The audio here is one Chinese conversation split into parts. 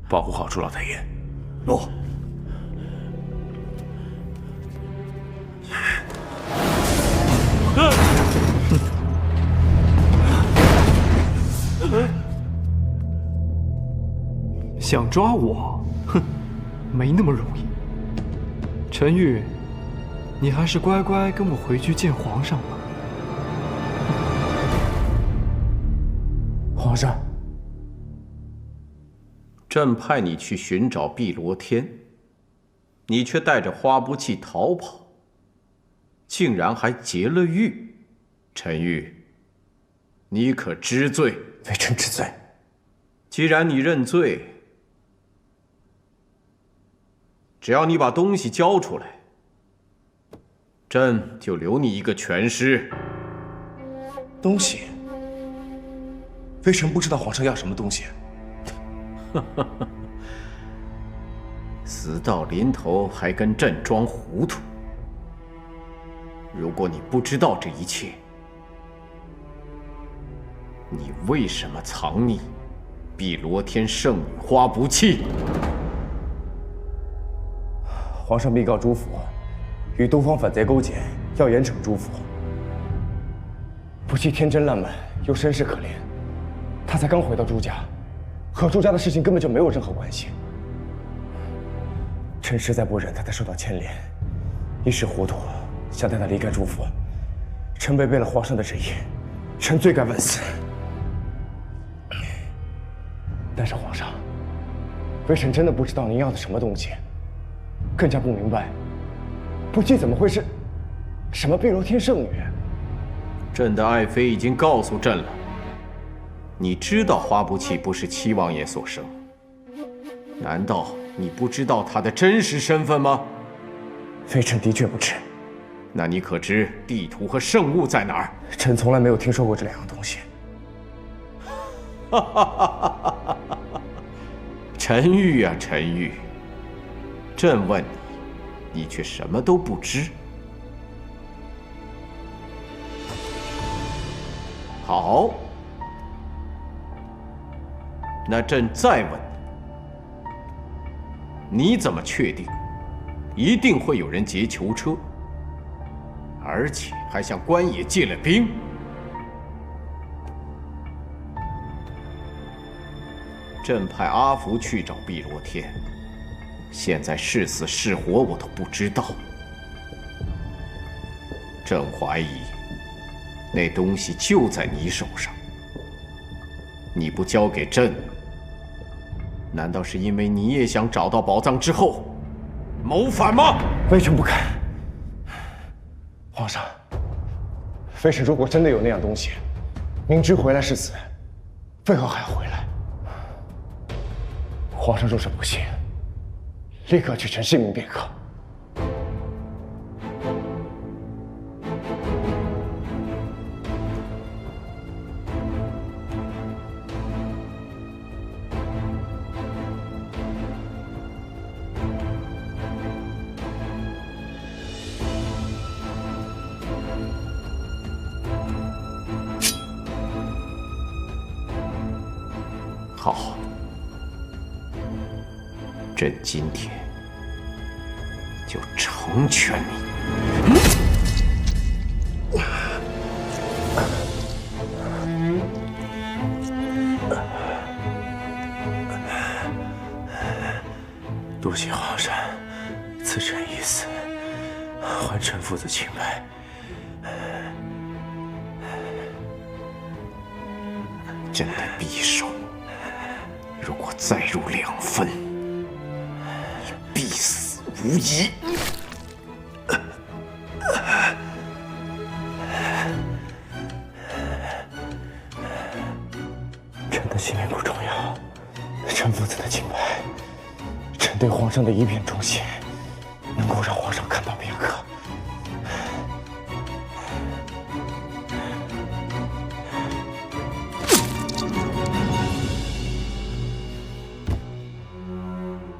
保护好朱老太爷。诺。想抓我？哼，没那么容易。陈玉，你还是乖乖跟我回去见皇上吧。皇上，朕派你去寻找碧罗天，你却带着花不弃逃跑，竟然还劫了狱。陈玉，你可知罪？微臣知罪。既然你认罪，只要你把东西交出来，朕就留你一个全尸。东西？微臣不知道皇上要什么东西。死到临头还跟朕装糊涂。如果你不知道这一切，你为什么藏匿碧罗天圣女花不弃？皇上密告朱府，与东方反贼勾结，要严惩朱府。不弃天真烂漫，又身世可怜，他才刚回到朱家，和朱家的事情根本就没有任何关系。臣实在不忍他再受到牵连，一时糊涂，想带他离开朱府。臣违背了皇上的旨意，臣罪该万死。但是皇上，微臣真的不知道您要的什么东西，更加不明白，不弃怎么会是什么碧罗天圣女？朕的爱妃已经告诉朕了，你知道花不弃不是七王爷所生，难道你不知道她的真实身份吗？微臣的确不知。那你可知地图和圣物在哪儿？臣从来没有听说过这两样东西。陈玉啊，陈玉，朕问你，你却什么都不知。好，那朕再问你，你怎么确定一定会有人劫囚车，而且还向关野借了兵？朕派阿福去找碧罗天，现在是死是活我都不知道。朕怀疑那东西就在你手上，你不交给朕，难道是因为你也想找到宝藏之后谋反吗？微臣不敢。皇上，微臣如果真的有那样东西，明知回来是死，为何还要回来？皇上若是不信，立刻取臣性命便可。好，朕今天就成全你。多谢皇上赐臣一死，还臣父子清白。朕的匕首如果再入2分，你必死无疑。臣的性命不重要，臣父子的清白，臣对皇上的一片忠心，能够让皇上看到便可。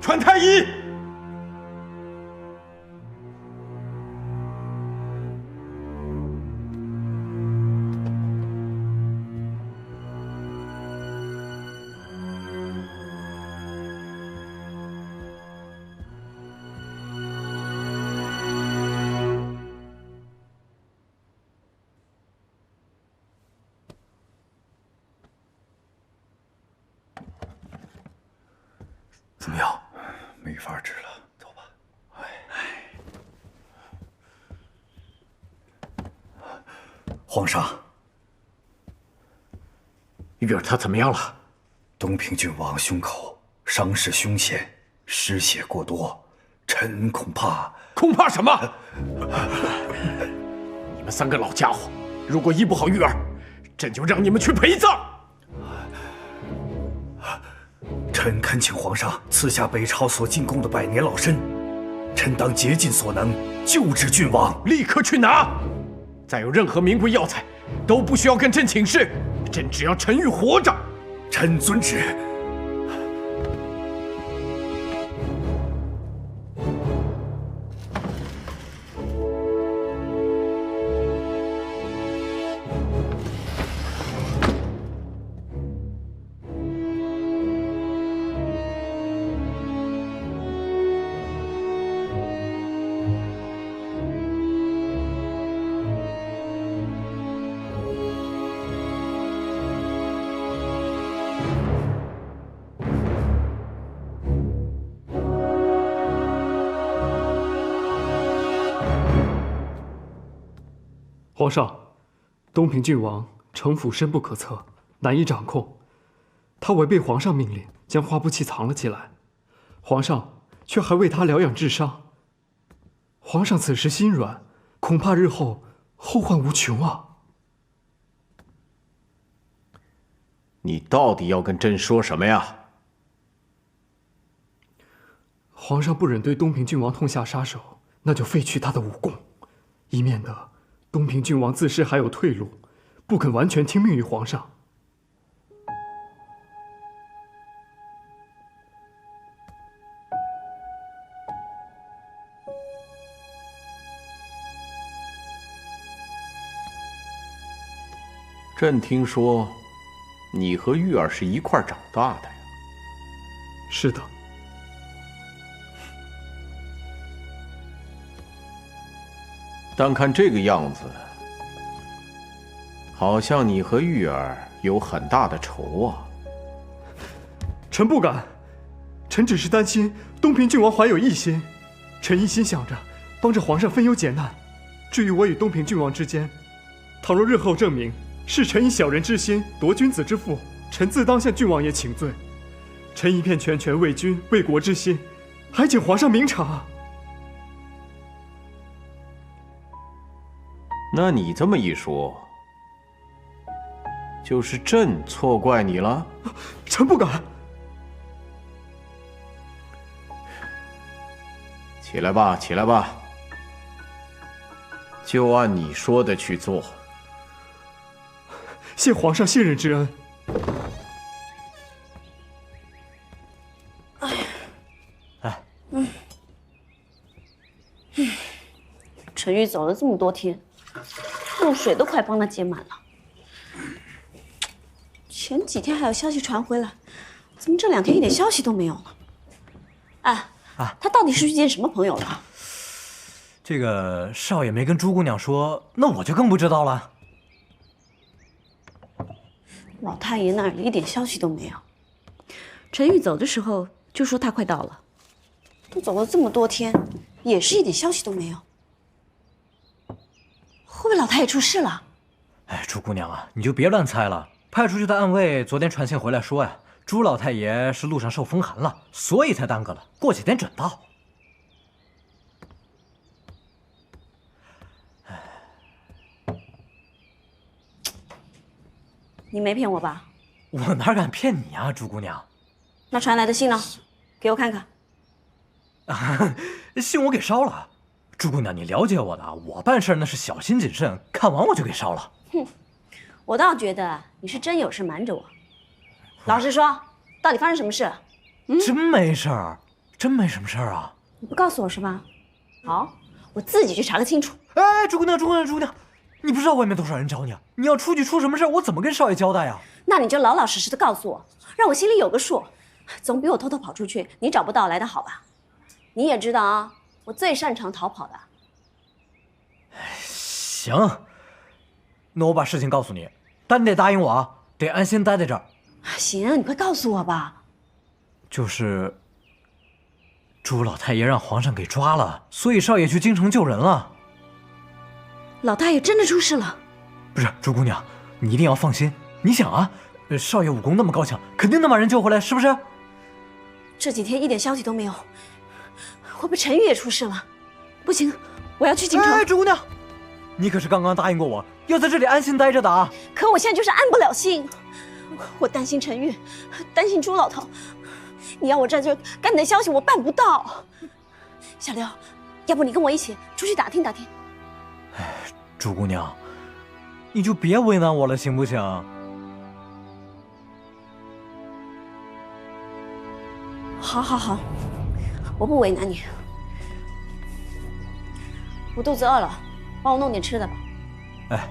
传太医。怎么样？没法治了，走吧。皇上，玉儿她怎么样了？东平郡王胸口伤势凶险，失血过多，臣恐怕……恐怕什么？你们3个老家伙，如果医不好玉儿，朕就让你们去陪葬。臣恳请皇上赐下北朝所进贡的百年老参，臣当竭尽所能救治郡王。立刻去拿！再有任何名贵药材，都不需要跟朕请示，朕只要陈玉活着。臣遵旨。皇上，东平郡王城府深不可测，难以掌控。他违背皇上命令，将花布器藏了起来，皇上却还为他疗养治伤。皇上此时心软，恐怕日后后患无穷啊！你到底要跟朕说什么呀？皇上不忍对东平郡王痛下杀手，那就废去他的武功，以免得东平郡王自恃还有退路，不肯完全听命于皇上。朕听说，你和玉儿是一块长大的呀？是的。但看这个样子，好像你和玉儿有很大的仇啊。臣不敢，臣只是担心东平郡王怀有异心，臣一心想着帮着皇上分忧解难。至于我与东平郡王之间，倘若日后证明是臣以小人之心夺君子之腹，臣自当向郡王爷请罪。臣一片拳拳为君为国之心，还请皇上明察。那你这么一说，就是朕错怪你了？臣不敢。起来吧，起来吧，就按你说的去做。谢皇上信任之恩。陈玉走了这么多天，露水都快帮他接满了。前几天还有消息传回来，怎么这2天一点消息都没有呢？他到底是遇见什么朋友了？这个少爷没跟朱姑娘说，那我就更不知道了。老太爷那儿一点消息都没有。陈玉走的时候就说他快到了，都走了这么多天，也是一点消息都没有。会不会老太爷出事了？哎，朱姑娘啊，你就别乱猜了。派出去的暗卫昨天传信回来说呀，朱老太爷是路上受风寒了，所以才耽搁了，过几天准到。你没骗我吧？我哪敢骗你啊，朱姑娘。那传来的信呢？给我看看。信我给烧了。朱姑娘，你了解我的，我办事那是小心谨慎，看完我就给烧了。哼，我倒觉得你是真有事瞒着我。老实说，到底发生什么事？真没事儿，真没什么事儿啊。你不告诉我是吧？好，我自己去查个清楚。哎，朱姑娘，你不知道外面多少人找你啊？你要出去出什么事，我怎么跟少爷交代啊？那你就老老实实的告诉我，让我心里有个数，总比我偷偷跑出去你找不到来的好吧？你也知道啊，我最擅长逃跑的。行，那我把事情告诉你，但你得答应我啊，得安心待在这儿。行，你快告诉我吧。就是，朱老太爷让皇上给抓了，所以少爷去京城救人了。老太爷真的出事了？不是，朱姑娘，你一定要放心。你想啊，少爷武功那么高强，肯定能把人救回来，是不是？这几天一点消息都没有，会不会陈玉也出事了？不行，我要去京城。哎，朱姑娘，你可是刚刚答应过我，要在这里安心待着的啊！可我现在就是安不了心，我担心陈玉，担心朱老头。你要我在这赶你的消息，我办不到。小刘，要不你跟我一起出去打听打听？哎，朱姑娘，你就别为难我了，行不行？好，好，好，我不为难你。我肚子饿了，帮我弄点吃的吧。哎。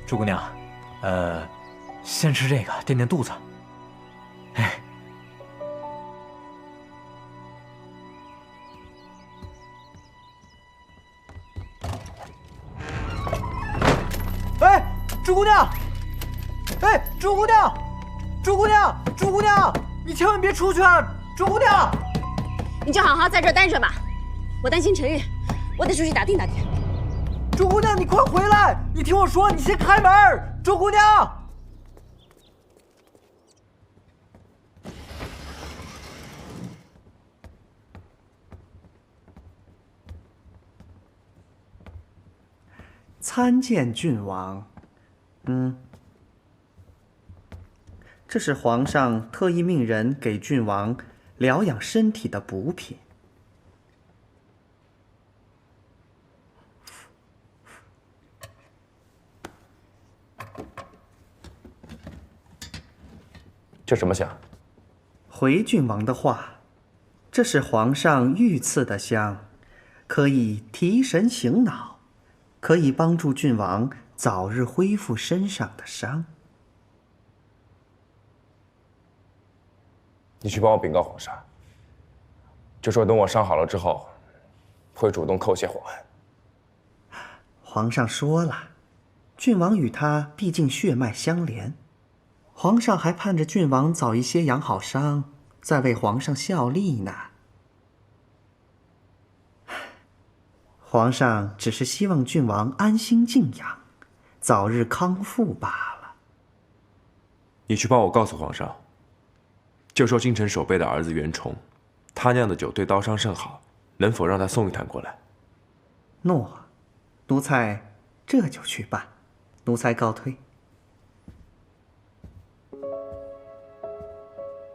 朱姑娘，先吃这个垫垫肚子。哎，哎，朱姑娘，哎，朱姑娘，朱姑娘，朱姑娘，你千万别出去啊，朱姑娘！你就好好在这待着吧，我担心陈玉，我得出去打听打听。朱姑娘，你快回来！你听我说，你先开门，朱姑娘。参见郡王。这是皇上特意命人给郡王疗养身体的补品。这什么香？回郡王的话，这是皇上御赐的香，可以提神醒脑，可以帮助郡王早日恢复身上的伤。你去帮我禀告皇上，就说等我伤好了之后，会主动叩谢皇恩。皇上说了，郡王与他毕竟血脉相连，皇上还盼着郡王早一些养好伤，再为皇上效力呢。皇上只是希望郡王安心静养，早日康复罢了。你去帮我告诉皇上，就说京城守备的儿子袁崇，他酿的酒对刀伤甚好，能否让他送一坛过来？诺，奴才这就去办。奴才告退。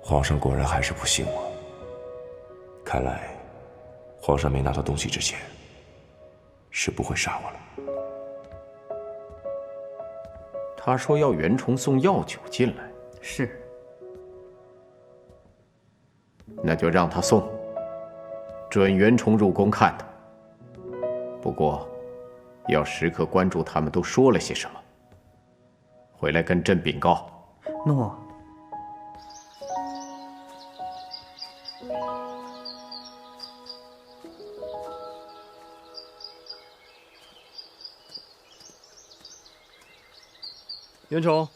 皇上果然还是不信我，看来皇上没拿到东西之前，是不会杀我了。他说要袁崇送药酒进来，是。那就让他送，准袁崇入宫看他。不过，要时刻关注他们都说了些什么，回来跟朕禀告。诺。袁崇，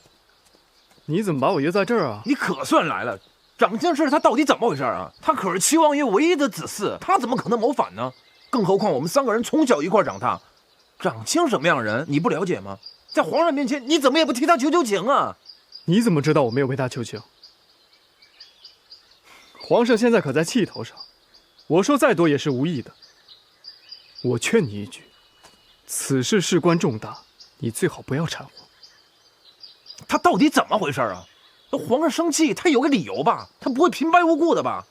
你怎么把我约在这儿啊？你可算来了！长相氏他到底怎么回事啊？他可是齐王爷唯一的子嗣，他怎么可能谋反呢？更何况我们三个人从小一块长大，长卿什么样人你不了解吗？在皇上面前你怎么也不替他求求情啊？你怎么知道我没有为他求情？皇上现在可在气头上，我说再多也是无益的。我劝你一句，此事事关重大，你最好不要掺和。他到底怎么回事啊？皇上生气，他有个理由吧？他不会平白无故的吧？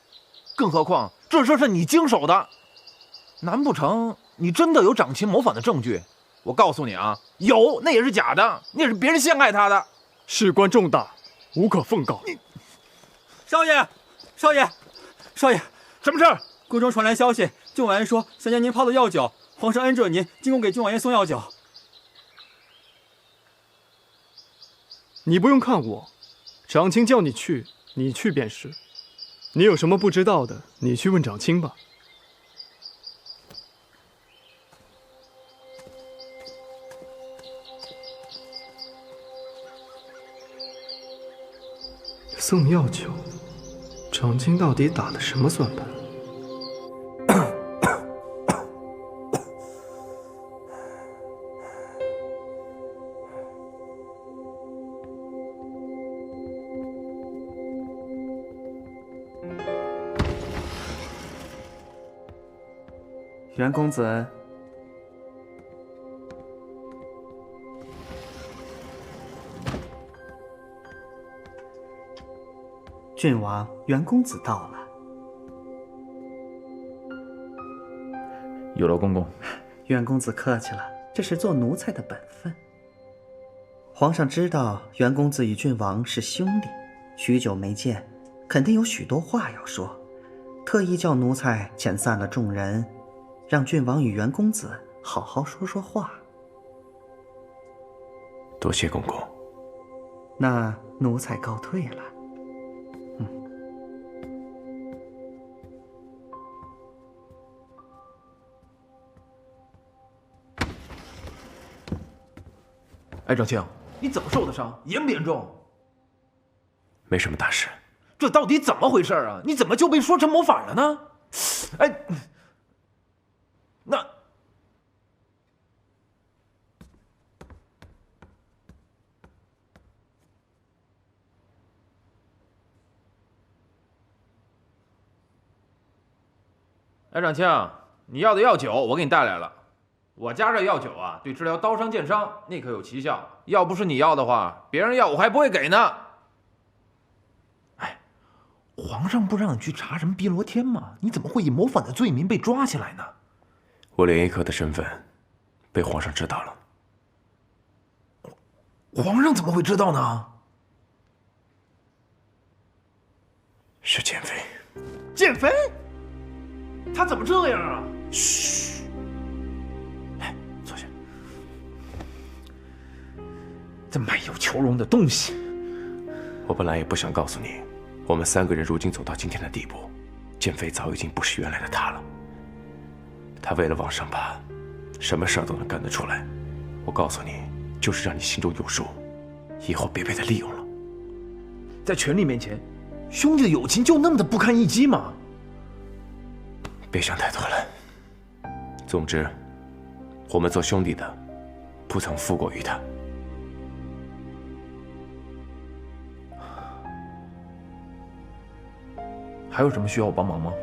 更何况这事是你经手的，难不成你真的有长卿谋反的证据？我告诉你啊，有，那也是假的，那也是别人陷害他的。事关重大，无可奉告。少爷，少爷，少爷，什么事儿？宫中传来消息，郡王爷说想将您泡的药酒，皇上恩准您进宫给郡王爷送药酒。你不用看我，长卿叫你去，你去便是。你有什么不知道的，你去问长卿吧。送药酒，长青到底打的什么算盘？袁公子，郡王，袁公子到了。有劳公公。袁公子客气了，这是做奴才的本分。皇上知道袁公子与郡王是兄弟，许久没见，肯定有许多话要说，特意叫奴才遣散了众人，让郡王与袁公子好好说说话。多谢公公。那奴才告退了。哎，长青，你怎么受的伤？严不严重？没什么大事。这到底怎么回事啊？你怎么就被说成谋反了呢？哎，那哎，长青，你要的药酒我给你带来了。我家这药酒啊，对治疗刀伤剑伤那可有奇效。要不是你要的话，别人要我还不会给呢。哎，皇上不让你去查什么碧螺天吗？你怎么会以谋反的罪名被抓起来呢？我连一科的身份被皇上知道了。皇上怎么会知道呢？是剑飞。剑飞？他怎么这样啊？嘘。这卖友求荣的东西！我本来也不想告诉你，我们3个人如今走到今天的地步，剑飞早已经不是原来的他了。他为了往上爬，什么事儿都能干得出来。我告诉你，就是让你心中有数，以后别被他利用了。在权力面前，兄弟的友情就那么的不堪一击吗？别想太多了。总之，我们做兄弟的，不曾负过于他。还有什么需要我帮忙吗？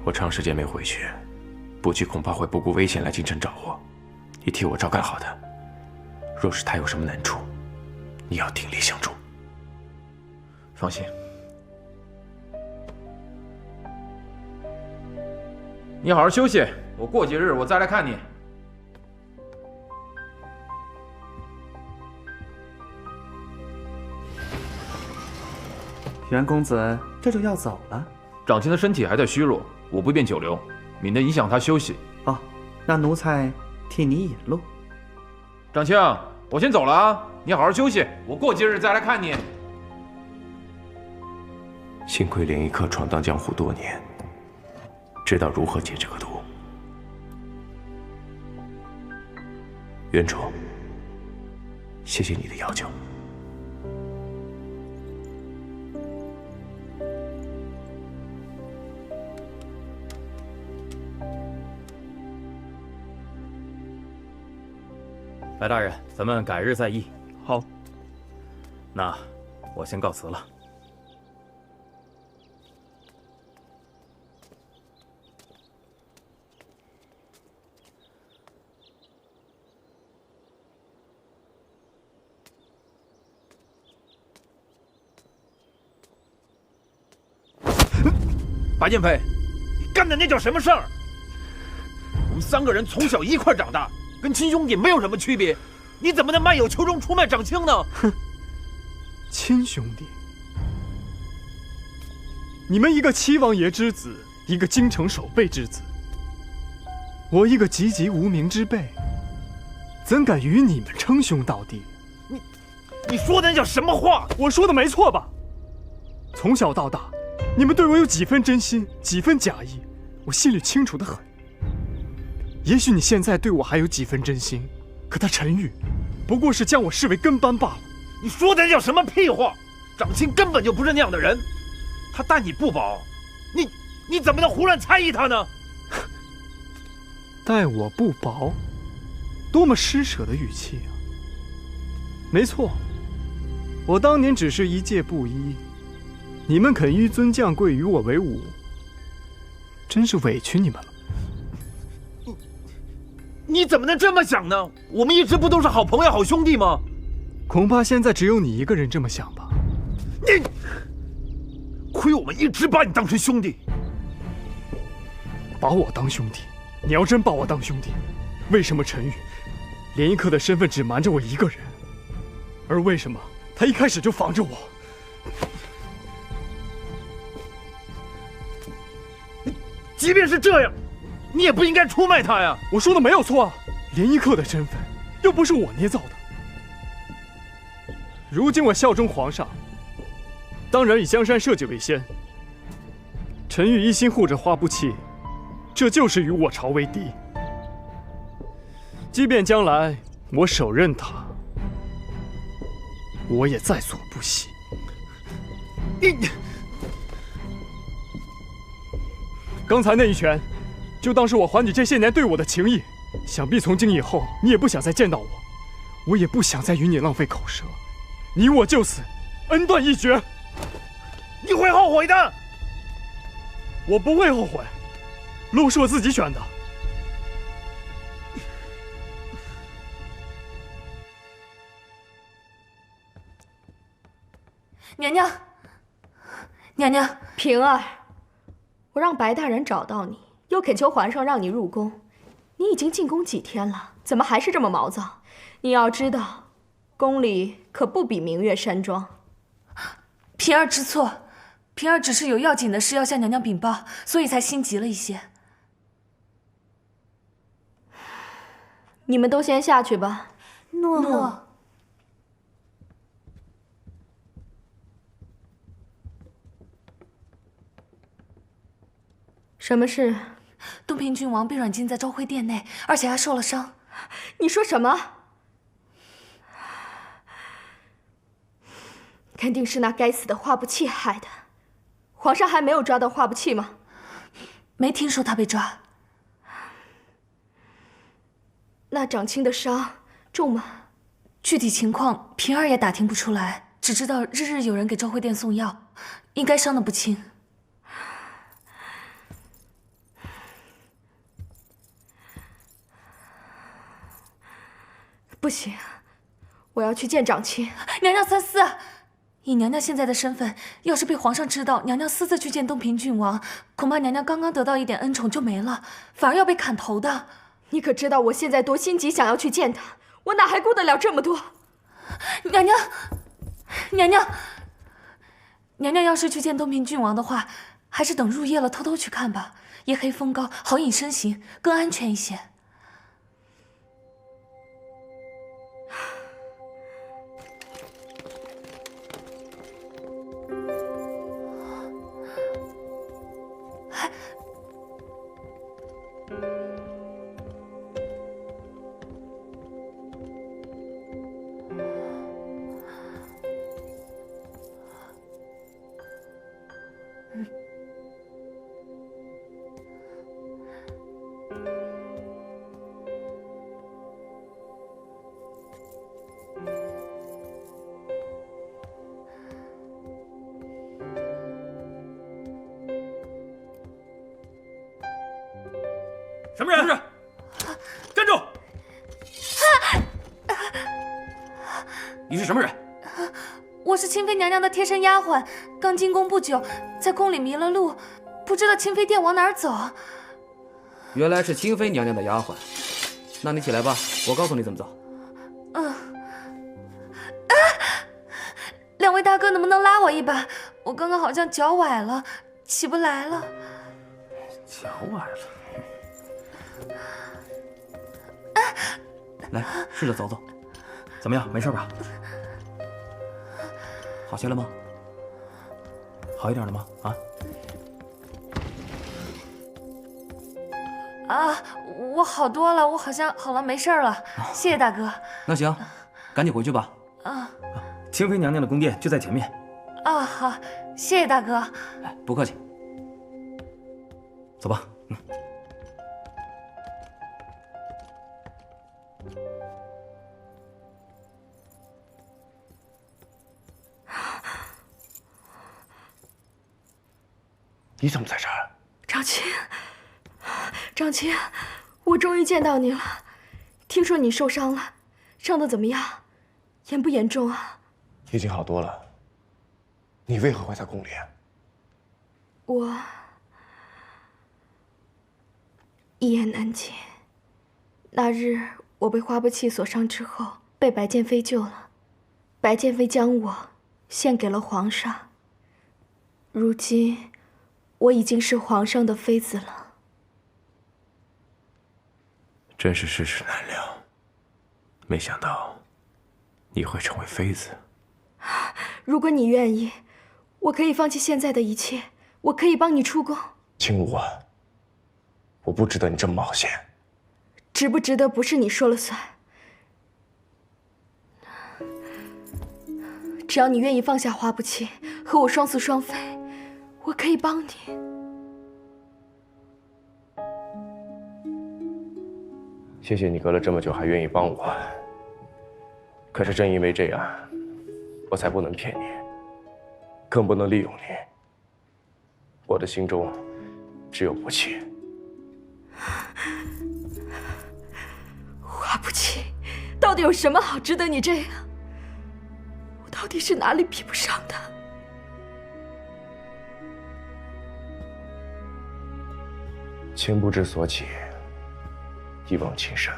我长时间没回去，不去恐怕会不顾危险来京城找我。你替我照看好他，若是他有什么难处，你要鼎力相助。放心，你好好休息，我过几日我再来看你。袁公子这就要走了。长青的身体还在虚弱，我不便久留，免得影响他休息。哦，那奴才替你引路。长青，我先走了啊，你好好休息，我过几日再来看你。幸亏连一科闯荡江湖多年，知道如何解这个毒。袁楚，谢谢你的要求。白大人，咱们改日再议。好，那我先告辞了。白剑飞，你干的那叫什么事儿？我们3个人从小一块长大，跟亲兄弟没有什么区别，你怎么能卖友求荣出卖长青呢？哼，亲兄弟，你们一个齐王爷之子，一个京城守备之子，我一个籍籍无名之辈，怎敢与你们称兄道弟？你说的那叫什么话？我说的没错吧？从小到大，你们对我有几分真心，几分假意，我心里清楚得很。也许你现在对我还有几分真心，可他陈玉，不过是将我视为跟班罢了。你说的叫什么屁话？长青根本就不是那样的人，他待你不薄，你怎么能胡乱猜疑他呢？待我不薄，多么施舍的语气啊！没错，我当年只是一介布衣，你们肯纡尊降贵，与我为伍，真是委屈你们了。你怎么能这么想呢？我们一直不都是好朋友、好兄弟吗？恐怕现在只有你一个人这么想吧。你，亏我们一直把你当成兄弟。把我当兄弟？你要真把我当兄弟，为什么陈宇连一刻的身份只瞒着我一个人？而为什么他一开始就防着我？即便是这样，你也不应该出卖他呀！我说的没有错啊，连一刻的身份又不是我捏造的。如今我效忠皇上，当然以江山社稷为先。陈玉一心护着花不弃，这就是与我朝为敌。即便将来我手刃他，我也在所不惜。你刚才那一拳，就当是我还你这些年对我的情谊。想必从今以后，你也不想再见到我，我也不想再与你浪费口舌。你我就此，恩断义绝。你会后悔的。我不会后悔，路是我自己选的。娘娘，娘娘，平儿，我让白大人找到你，又恳求皇上让你入宫。你已经进宫几天了，怎么还是这么毛躁？你要知道，宫里可不比明月山庄。平儿知错，平儿只是有要紧的事要向娘娘禀报，所以才心急了一些。你们都先下去吧。诺。什么事？东平郡王被软禁在昭徽殿内，而且还受了伤。你说什么？肯定是那该死的花不弃害的。皇上还没有抓到花不弃吗？没听说他被抓。那长青的伤重吗？具体情况平儿也打听不出来，只知道日日有人给昭徽殿送药，应该伤得不轻。不行，我要去见长青。娘娘三思，以娘娘现在的身份，要是被皇上知道娘娘私自去见东平郡王，恐怕娘娘刚刚得到一点恩宠就没了，反而要被砍头的。你可知道我现在多心急，想要去见他，我哪还顾得了这么多？娘娘，娘娘，娘娘要是去见东平郡王的话，还是等入夜了偷偷去看吧，夜黑风高，好隐身形，更安全一些。什么人？站住！你是什么人？我是清妃娘娘的贴身丫鬟，刚进宫不久，在宫里迷了路，不知道清妃殿往哪儿走。原来是清妃娘娘的丫鬟，那你起来吧，我告诉你怎么走。两位大哥能不能拉我一把？我刚刚好像脚崴了，起不来了。脚崴了。来，试着走走，怎么样？没事吧？好些了吗？好一点了吗？我好多了，我好像好了，没事了。谢谢大哥。那行，赶紧回去吧。清妃娘娘的宫殿就在前面。啊，好，谢谢大哥。不客气。走吧。你怎么在这儿？长青，长青，我终于见到你了。听说你受伤了，伤得怎么样？严不严重啊？已经好多了。你为何会在宫里？我一言难尽。那日我被花不弃所伤之后，被白剑妃救了。白剑妃将我献给了皇上。如今我已经是皇上的妃子了。真是世事难料，没想到你会成为妃子。如果你愿意，我可以放弃现在的一切，我可以帮你出宫。青武啊，我不值得你这么冒险。值不值得不是你说了算，只要你愿意放下花不弃，和我双宿双飞，我可以帮你。谢谢你隔了这么久还愿意帮我，可是正因为这样，我才不能骗你，更不能利用你。我的心中只有不弃。花不弃，到底有什么好值得你这样？我到底是哪里比不上他？情不知所起，一往情深。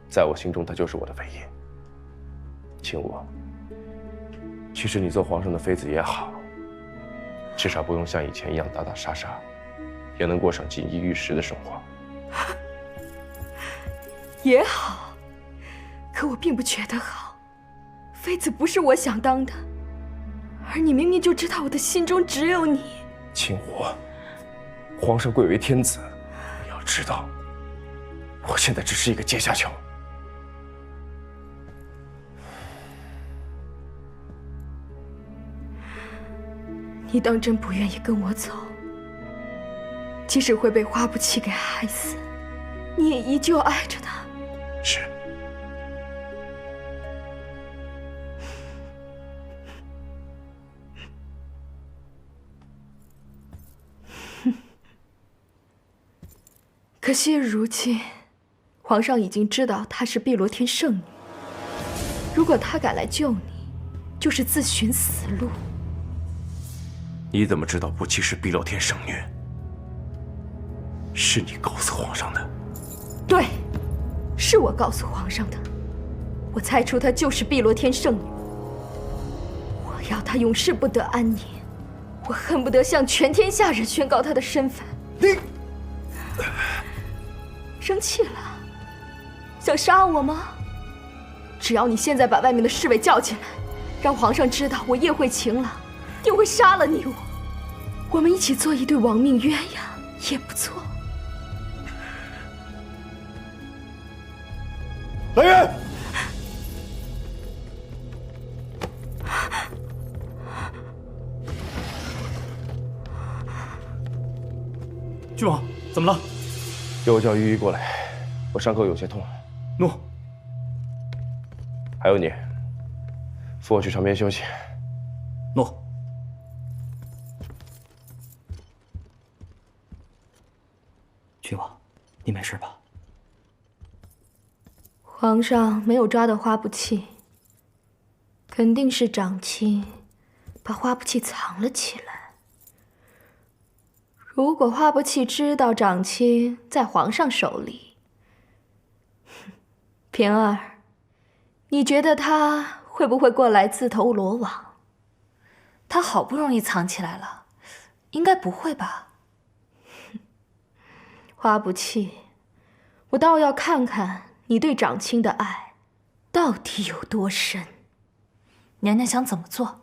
在我心中，他就是我的唯一。青武，其实你做皇上的妃子也好，至少不用像以前一样打打杀杀，也能过上锦衣玉食的生活。也好，可我并不觉得好。妃子不是我想当的，而你明明就知道我的心中只有你。青武，皇上贵为天子，你要知道，我现在只是一个阶下囚。你当真不愿意跟我走？即使会被花不弃给害死，你也依旧爱着他。是。可惜如今，皇上已经知道她是碧螺天圣女。如果他敢来救你，就是自寻死路。你怎么知道不弃是碧螺天圣女？是你告诉皇上的？对，是我告诉皇上的。我猜出她就是碧螺天圣女。我要她永世不得安宁。我恨不得向全天下人宣告她的身份。你生气了？想杀我吗？只要你现在把外面的侍卫叫进来，让皇上知道我叶慧晴了，定会杀了你我。我们一起做一对亡命鸳鸯也不错。来人！郡王，怎么了？给我叫御医过来，我伤口有些痛。诺。还有你，扶我去床边休息。诺。郡王，你没事吧？皇上没有抓到花不弃，肯定是长卿把花不弃藏了起来。如果花不弃知道长卿在皇上手里，平儿，你觉得他会不会过来自投罗网？他好不容易藏起来了，应该不会吧？花不弃，我倒要看看你对长卿的爱到底有多深。娘娘想怎么做？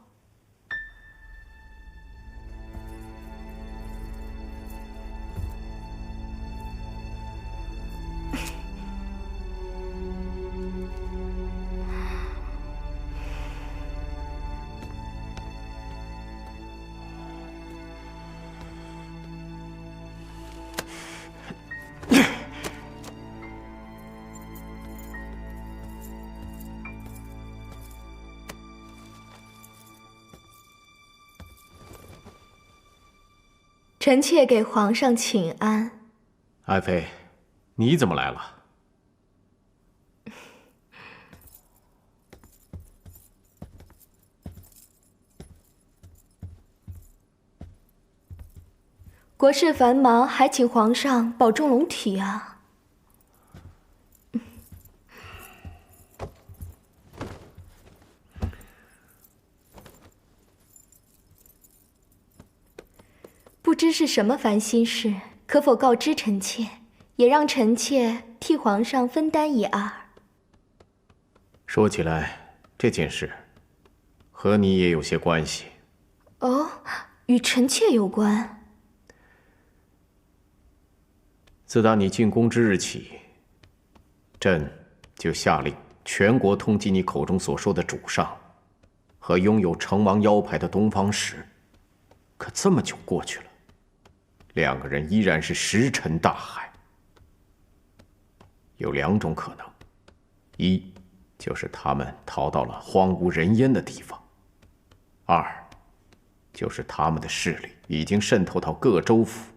臣妾给皇上请安。爱妃，你怎么来了？国事繁忙，还请皇上保重龙体啊。不知是什么烦心事，可否告知臣妾，也让臣妾替皇上分担一二。说起来，这件事和你也有些关系。哦，与臣妾有关。自打你进宫之日起，朕就下令全国通缉你口中所说的主上和拥有成王腰牌的东方石。可这么久过去了，两个人依然是石沉大海。有两种可能：一就是他们逃到了荒无人烟的地方；二就是他们的势力已经渗透到各州府。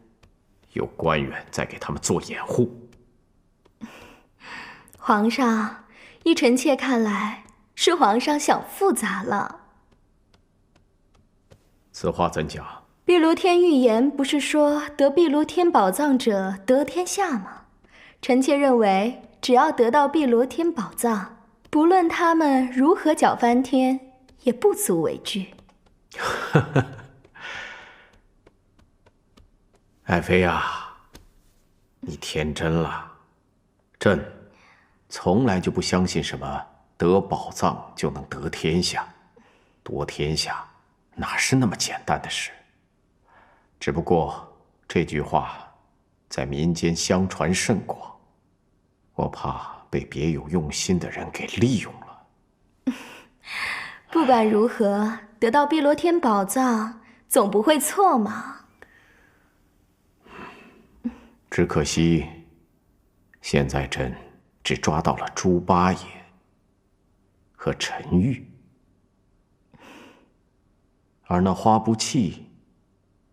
有官员在给他们做掩护。皇上，依臣妾看来，是皇上想复杂了。此话怎讲？碧炉天预言不是说得碧炉天宝藏者得天下吗？臣妾认为，只要得到碧炉天宝藏，不论他们如何搅翻天，也不足为惧。爱妃呀，你天真了。朕从来就不相信什么得宝藏就能得天下，夺天下哪是那么简单的事？只不过这句话在民间相传甚广，我怕被别有用心的人给利用了。不管如何，得到碧螺天宝藏总不会错嘛。只可惜，现在朕只抓到了猪八爷和陈玉，而那花不弃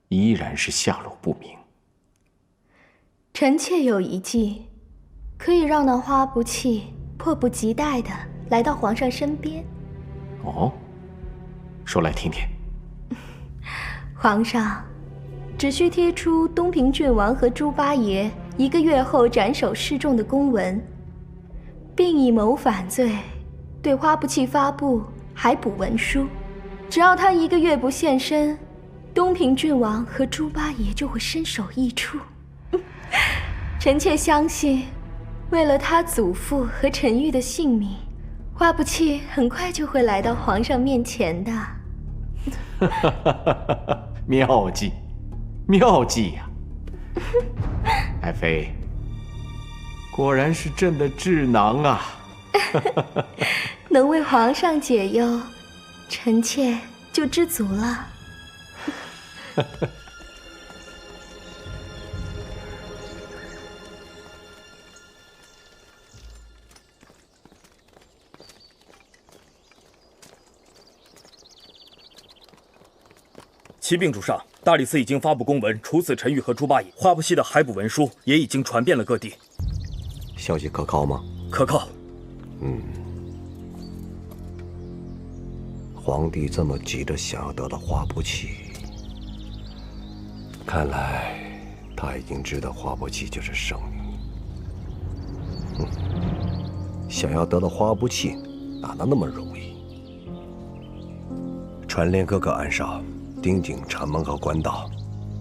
依然是下落不明。臣妾有一计，可以让那花不弃迫不及待地来到皇上身边。哦，说来听听。皇上，只需贴出东平郡王和猪八爷1个月后斩首示众的公文，并以谋反罪对花不弃发布海捕文书。只要他1个月不现身，东平郡王和猪八爷就会身首异处。臣妾相信，为了他祖父和陈玉的性命，花不弃很快就会来到皇上面前的。妙计，妙计呀！爱妃，果然是朕的智囊啊！能为皇上解忧，臣妾就知足了。启禀主上，大理寺已经发布公文，处死陈玉和猪八爷。花不弃的海捕文书也已经传遍了各地。消息可靠吗？可靠。皇帝这么急着想要得到花不弃，看来他已经知道花不弃就是圣女。想要得到花不弃，哪能那么容易？传令各个暗哨盯紧城门和官道，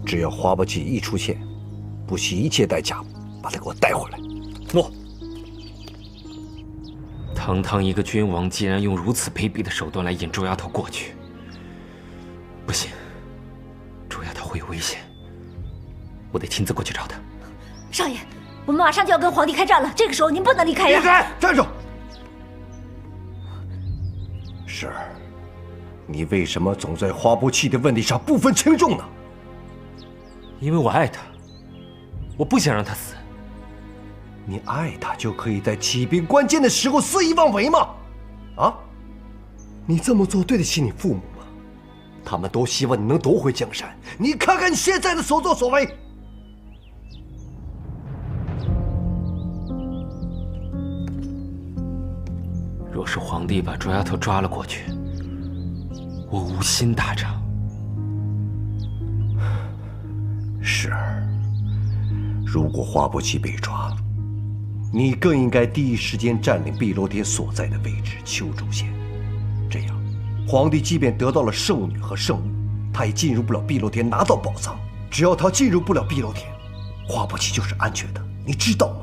只要花不弃一出现，不惜一切代价把他给我带回来。诺。堂堂一个君王，竟然用如此卑鄙的手段来引周丫头过去，不行，周丫头会有危险，我得亲自过去找她。少爷，我们马上就要跟皇帝开战了，这个时候您不能离开呀！闭嘴，站住！是，你为什么总在花不弃的问题上不分轻重呢？因为我爱她，我不想让她死。你爱他就可以在起兵关键的时候肆意妄为吗？啊？你这么做对得起你父母吗？他们都希望你能夺回江山。你看看你现在的所作所为。若是皇帝把卓丫头抓了过去，我无心大帐。是儿，如果花不期被抓，你更应该第一时间占领碧螺天所在的位置秋州县。这样，皇帝即便得到了圣女和圣物，他也进入不了碧螺天拿到宝藏。只要他进入不了碧螺天，花不期就是安全的，你知道吗？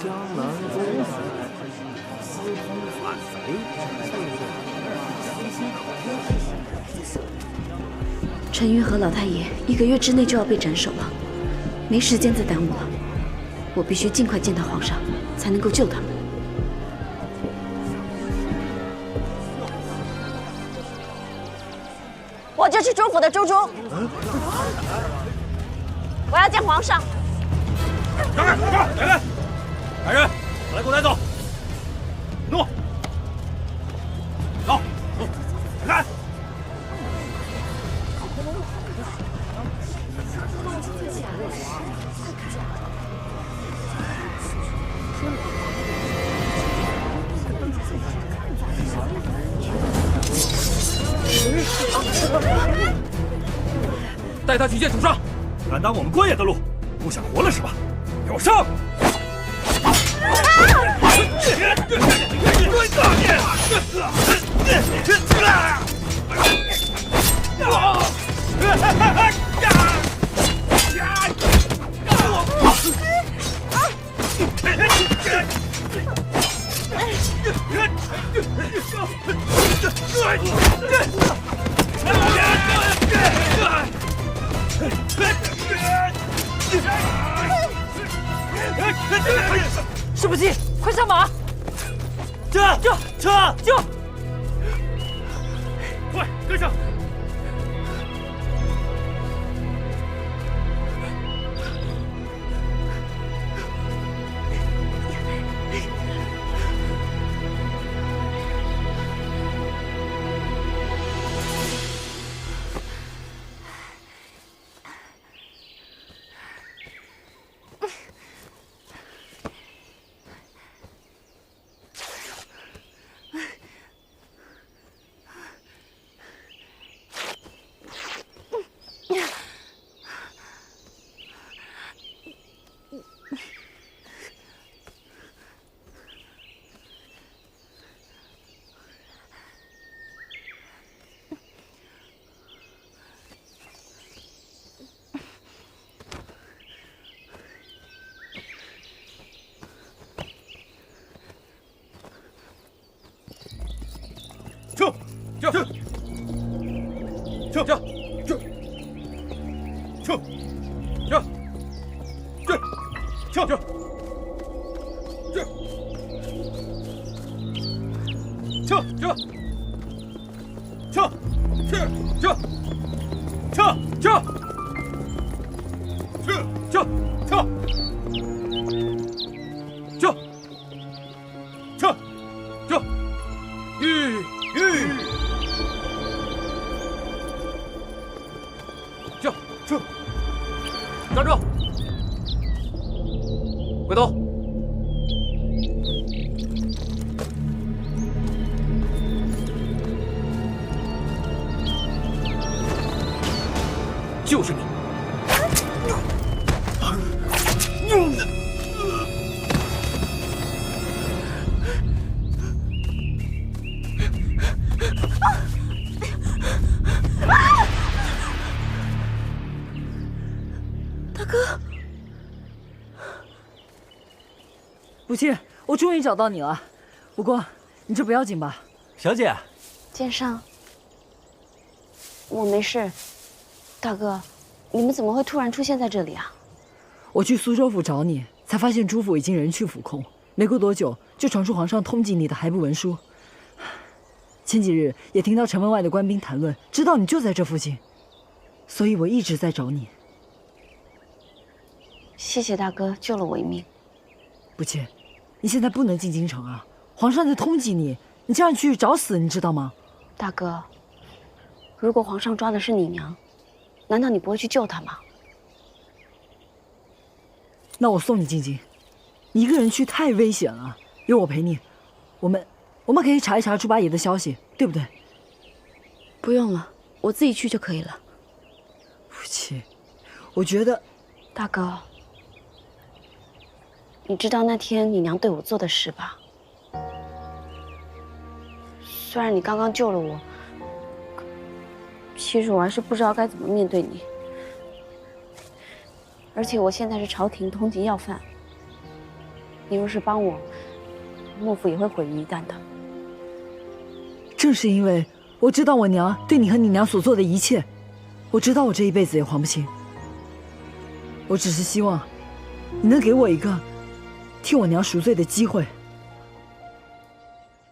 江南公子私通反贼，陈玉和老太爷1个月之内就要被斩首了，没时间再耽误了。我必须尽快见到皇上，才能够救他们。我就是朱府的朱珠，我要见皇上。让开！来！来人，把他给我带走！怒！走！开！带他去见主上！敢挡我们关野的路，不想活了是吧？给我上！师不济，快上马！车！快跟上！站住！回头！就是你！大哥，不弃，我终于找到你了。不过你这不要紧吧？小姐，剑上，我没事。大哥，你们怎么会突然出现在这里啊？我去苏州府找你，才发现朱府已经人去府空，没过多久就传出皇上通缉你的还部文书。前几日也听到城门外的官兵谈论，知道你就在这附近，所以我一直在找你。谢谢大哥救了我一命。不切，你现在不能进京城啊，皇上在通缉你，你这样去找死，你知道吗？大哥，如果皇上抓的是你娘，难道你不会去救她吗？那我送你进京，你一个人去太危险了，有我陪你，我们可以查一查猪八爷的消息，对不对？不用了，我自己去就可以了。不切，我觉得，大哥，你知道那天你娘对我做的事吧？虽然你刚刚救了我，其实我还是不知道该怎么面对你。而且我现在是朝廷通缉要犯，你若是帮我，幕府也会毁于一旦的。正是因为我知道我娘对你和你娘所做的一切，我知道我这一辈子也还不清。我只是希望你能给我一个替我娘赎罪的机会。